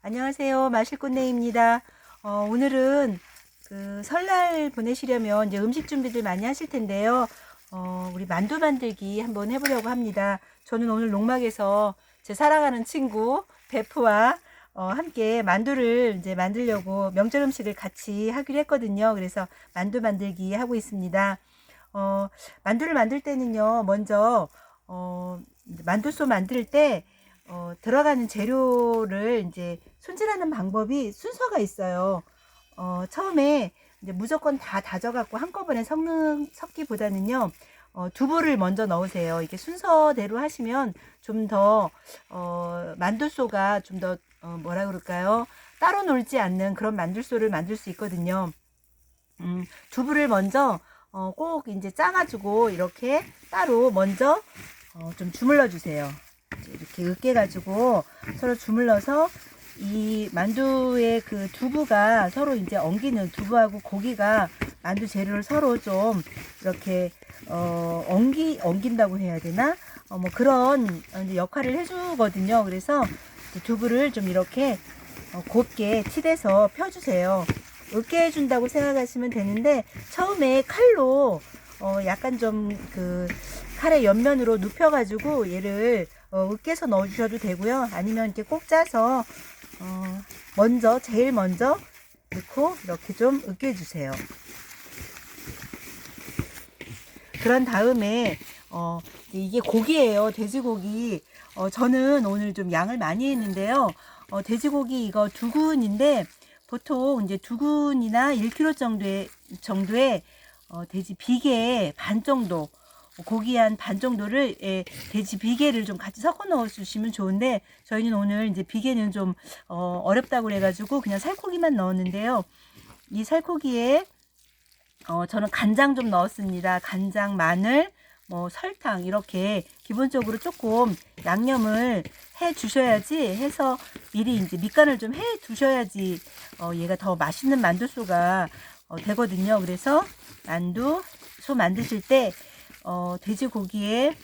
안녕하세요. 마실꽃네입니다. 오늘은 그 설날 보내시려면 이제 음식 준비들 많이 하실 텐데요. 우리 만두 만들기 한번 해보려고 합니다. 저는 오늘 농막에서 제 사랑하는 친구 베프와 함께 만두를 이제 만들려고 명절 음식을 같이 하기로 했거든요. 그래서 만두 만들기 하고 있습니다. 만두를 만들 때는요, 먼저 만두소 만들 때 들어가는 재료를 이제 손질하는 방법이 순서가 있어요. 처음에 이제 무조건 다 다져갖고 한꺼번에 섞기보다는요, 두부를 먼저 넣으세요. 이게 순서대로 하시면 좀 더, 만두소가 좀 더, 뭐라 그럴까요? 따로 놀지 않는 그런 만두소를 만들 수 있거든요. 두부를 먼저, 꼭 이제 짜가지고 이렇게 따로 먼저, 좀 주물러 주세요. 이렇게 으깨 가지고 서로 주물러서 이 만두의 그 두부가 서로 이제 엉기는, 두부하고 고기가 만두 재료를 서로 좀 이렇게 엉긴다고 해야 되나? 뭐 그런 이제 역할을 해주거든요. 그래서 두부를 좀 이렇게 곱게 치대서 펴주세요. 으깨 해준다고 생각하시면 되는데, 처음에 칼로 약간 좀 그 칼의 옆면으로 눕혀가지고 얘를 으깨서 넣어주셔도 되고요. 아니면 이렇게 꼭 짜서 제일 먼저 넣고 이렇게 좀 으깨주세요. 그런 다음에 이게 고기예요. 돼지고기. 저는 오늘 좀 양을 많이 했는데요. 돼지고기 이거 2근인데 보통 이제 2근이나 1kg 정도의 돼지 비계 반 정도, 고기 한 반 정도를 돼지 비계를 좀 같이 섞어 넣어 주시면 좋은데, 저희는 오늘 이제 비계는 좀 어렵다고 그래가지고 그냥 살코기만 넣었는데요. 이 살코기에 저는 간장 좀 넣었습니다. 간장, 마늘, 뭐 설탕, 이렇게 기본적으로 조금 양념을 해 주셔야지, 해서 미리 이제 밑간을 좀 해 두셔야지 얘가 더 맛있는 만두소가 되거든요. 그래서 만두소 만드실 때 돼지고기에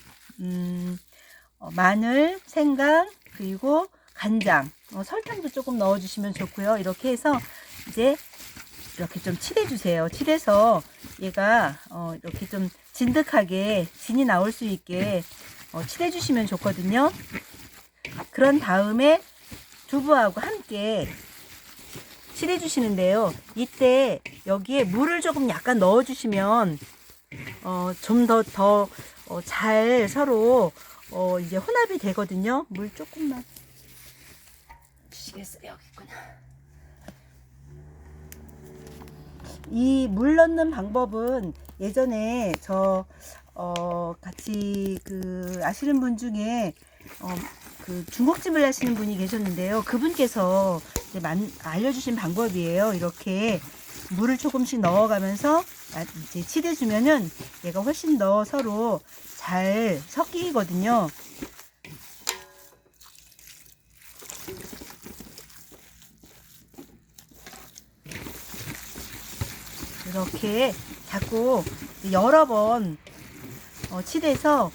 마늘, 생강, 그리고 간장, 설탕도 조금 넣어주시면 좋고요. 이렇게 해서 이제 이렇게 좀 칠해주세요. 칠해서 얘가 이렇게 좀 진득하게 진이 나올 수 있게 칠해주시면 좋거든요. 그런 다음에 두부하고 함께 칠해주시는데요. 이때 여기에 물을 조금 약간 넣어주시면 좀 더 잘 서로 이제 혼합이 되거든요. 물 조금만 주시겠어요? 여기 있구나. 이 물 넣는 방법은 예전에 저 같이 그 아시는 분 중에 그 중국집을 하시는 분이 계셨는데요. 그분께서 이제 알려주신 방법이에요. 이렇게 물을 조금씩 넣어가면서 이제 칠해주면은 얘가 훨씬 더 서로 잘 섞이거든요. 이렇게 자꾸 여러 번 칠해서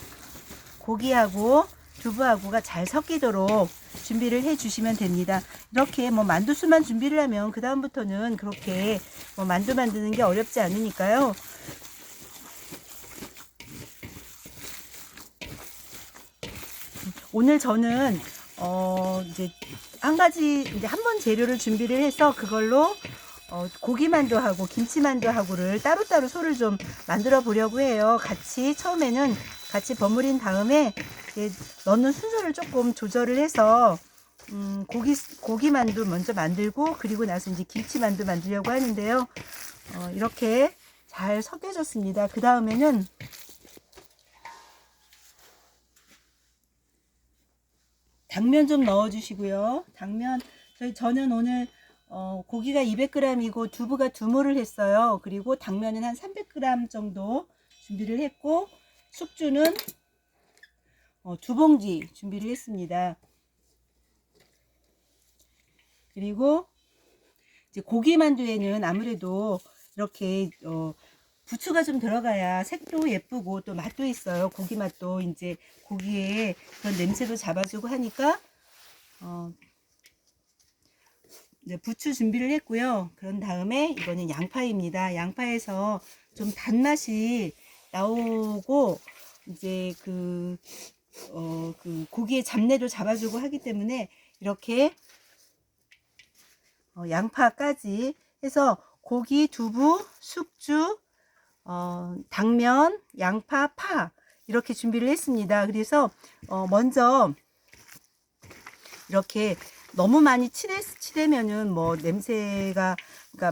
고기하고 두부하고가 잘 섞이도록 준비를 해 주시면 됩니다. 이렇게 뭐 만두수만 준비를 하면 그 다음부터는 그렇게 뭐 만두 만드는 게 어렵지 않으니까요. 오늘 저는 이제 한 가지, 이제 한 번 재료를 준비를 해서 그걸로 고기만두하고 김치만두하고를 따로따로 소를 좀 만들어 보려고 해요. 처음에는 같이 버무린 다음에 넣는 순서를 조금 조절을 해서 고기만두 먼저 만들고, 그리고 나서 이제 김치만두 만들려고 하는데요. 이렇게 잘 섞여졌습니다. 그 다음에는 당면 좀 넣어 주시고요. 저는 오늘 고기가 200g이고 두부가 2모를 했어요. 그리고 당면은 한 300g 정도 준비를 했고, 숙주는 2봉지 준비를 했습니다. 그리고 이제 고기 만두에는 아무래도 이렇게 부추가 좀 들어가야 색도 예쁘고 또 맛도 있어요. 고기 맛도 이제 고기에 그런 냄새도 잡아주고 하니까 이제 부추 준비를 했고요. 그런 다음에 이거는 양파입니다. 양파에서 좀 단맛이 나오고 이제 그 고기의 잡내도 잡아주고 하기 때문에 이렇게 양파까지 해서 고기, 두부, 숙주, 당면, 양파, 파 이렇게 준비를 했습니다. 그래서 먼저 이렇게 너무 많이 치대면은 뭐 냄새가, 그러니까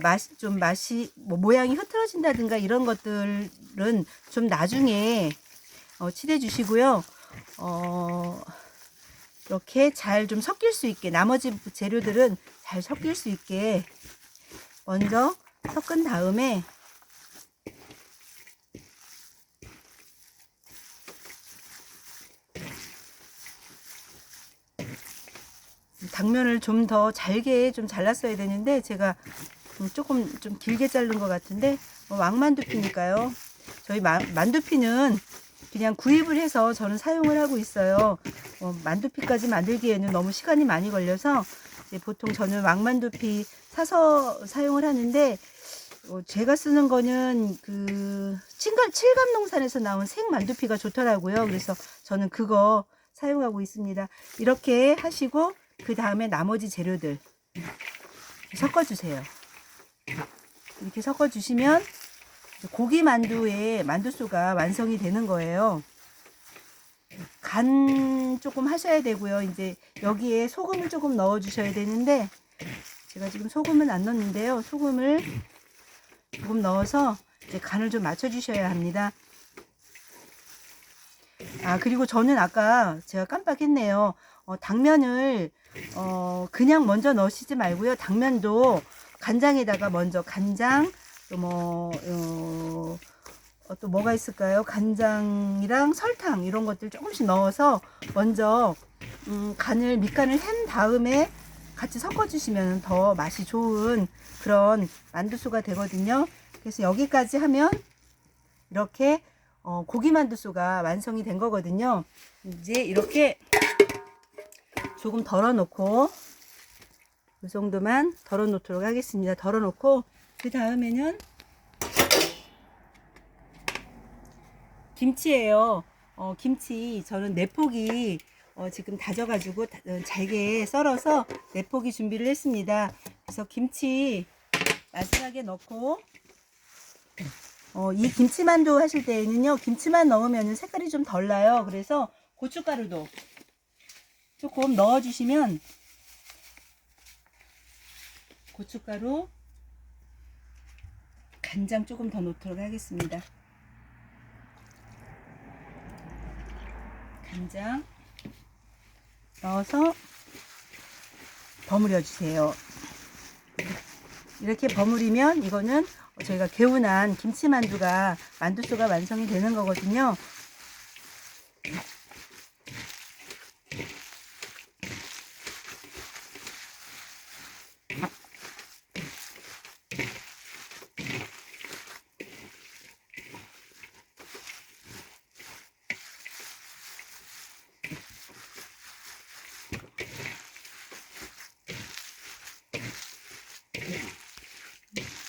맛이 뭐 모양이 흐트러진다든가 이런 것들은 좀 나중에 치대 주시고요. 이렇게 잘 좀 섞일 수 있게, 나머지 재료들은 잘 섞일 수 있게 먼저 섞은 다음에 당면을 좀 더 잘게 좀 잘랐어야 되는데 제가 조금 좀 길게 자른 것 같은데 왕만두피니까요. 저희 만두피는 그냥 구입을 해서 저는 사용을 하고 있어요. 만두피까지 만들기에는 너무 시간이 많이 걸려서 보통 저는 왕만두피 사서 사용을 하는데 제가 쓰는 거는 그 칠감농산에서 나온 생만두피가 좋더라고요. 그래서 저는 그거 사용하고 있습니다. 이렇게 하시고 그 다음에 나머지 재료들 섞어주세요. 이렇게 섞어주시면 고기 만두의 만두소가 완성이 되는 거예요. 간 조금 하셔야 되고요. 이제 여기에 소금을 조금 넣어 주셔야 되는데 제가 지금 소금은 안 넣었는데요. 소금을 조금 넣어서 이제 간을 좀 맞춰 주셔야 합니다. 그리고 저는 아까 제가 깜빡했네요. 당면을 그냥 먼저 넣으시지 말고요. 당면도 간장에다가 먼저 간장, 또 뭐가 있을까요? 간장이랑 설탕 이런 것들 조금씩 넣어서 먼저 밑간을 한 다음에 같이 섞어 주시면 더 맛이 좋은 그런 만두소가 되거든요. 그래서 여기까지 하면 이렇게 고기 만두소가 완성이 된 거거든요. 이제 이렇게 조금 덜어 놓고 이 정도만 덜어 놓도록 하겠습니다. 덜어 놓고 그 다음에는 김치예요. 김치 저는 4포기 지금 다져가지고 잘게 썰어서 4포기 준비를 했습니다. 그래서 김치 마지막에 넣고 이 김치만두 하실 때에는요, 김치만 넣으면 색깔이 좀 덜 나요. 그래서 고춧가루도 조금 넣어주시면, 고춧가루, 간장 조금 더 넣도록 하겠습니다. 간장 넣어서 버무려 주세요. 이렇게 버무리면 이거는 저희가 개운한 김치만두가 만두소가 완성이 되는 거거든요.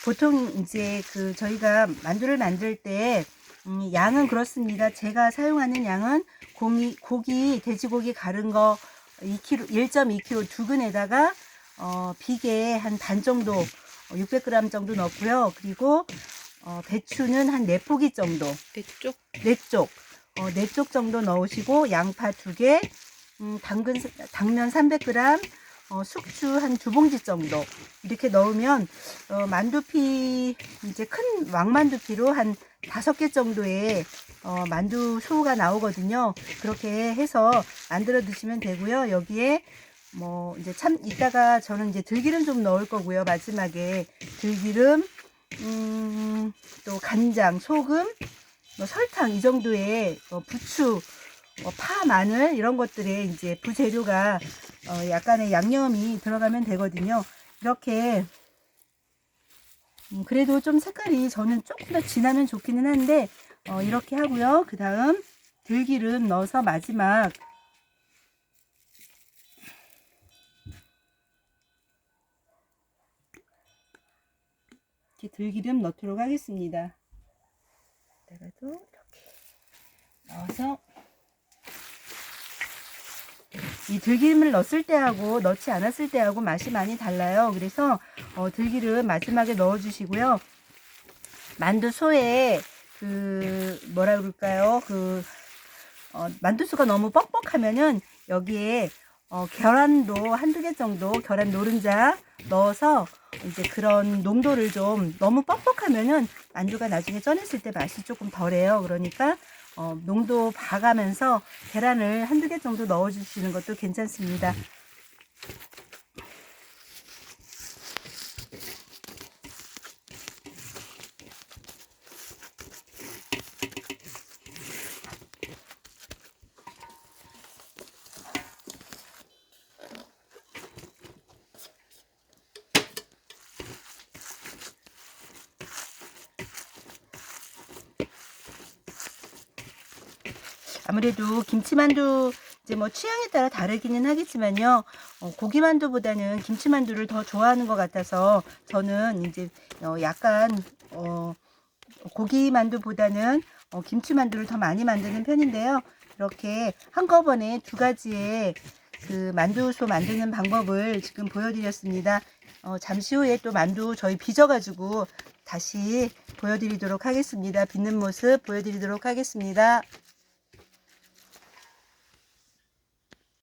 보통 이제 저희가 만두를 만들 때 양은 그렇습니다. 제가 사용하는 양은 돼지고기 가른 거 1.2kg 두근에다가 비계 한 반 정도 600g 정도 넣고요. 그리고 배추는 한 4포기 정도 4쪽 정도 넣으시고 양파 2개, 당면 300g, 숙주 한 2봉지 정도 이렇게 넣으면 만두피, 이제 큰 왕만두피로 한 5개 정도의 만두소가 나오거든요. 그렇게 해서 만들어 드시면 되고요. 여기에 이제 이따가 저는 이제 들기름 좀 넣을 거고요. 마지막에 들기름, 또 간장, 소금, 설탕 이 정도의 부추, 파, 마늘 이런 것들에 이제 부재료가 약간의 양념이 들어가면 되거든요. 이렇게 그래도 좀 색깔이 저는 조금 더 진하면 좋기는 한데 이렇게 하고요. 그 다음 들기름 넣어서 마지막 이렇게 들기름 넣도록 하겠습니다. 이따가도 이렇게 넣어서 이 들기름을 넣었을 때하고 넣지 않았을 때하고 맛이 많이 달라요. 그래서 들기름 마지막에 넣어 주시고요. 만두소에 그 뭐라 그럴까요? 만두소가 너무 뻑뻑하면은 여기에 계란도 한두 개 정도, 계란 노른자 넣어서 이제 그런 농도를 좀, 너무 뻑뻑하면은 만두가 나중에 쪄냈을 때 맛이 조금 덜해요. 그러니까 농도 봐가면서 계란을 한두 개 정도 넣어 주시는 것도 괜찮습니다. 아무래도 김치만두 이제 뭐 취향에 따라 다르기는 하겠지만요. 고기만두보다는 김치만두를 더 좋아하는 것 같아서 저는 이제 약간 고기만두보다는 김치만두를 더 많이 만드는 편인데요. 이렇게 한꺼번에 두 가지의 그 만두소 만드는 방법을 지금 보여드렸습니다. 잠시 후에 또 만두 저희 빚어가지고 다시 보여드리도록 하겠습니다. 빚는 모습 보여드리도록 하겠습니다.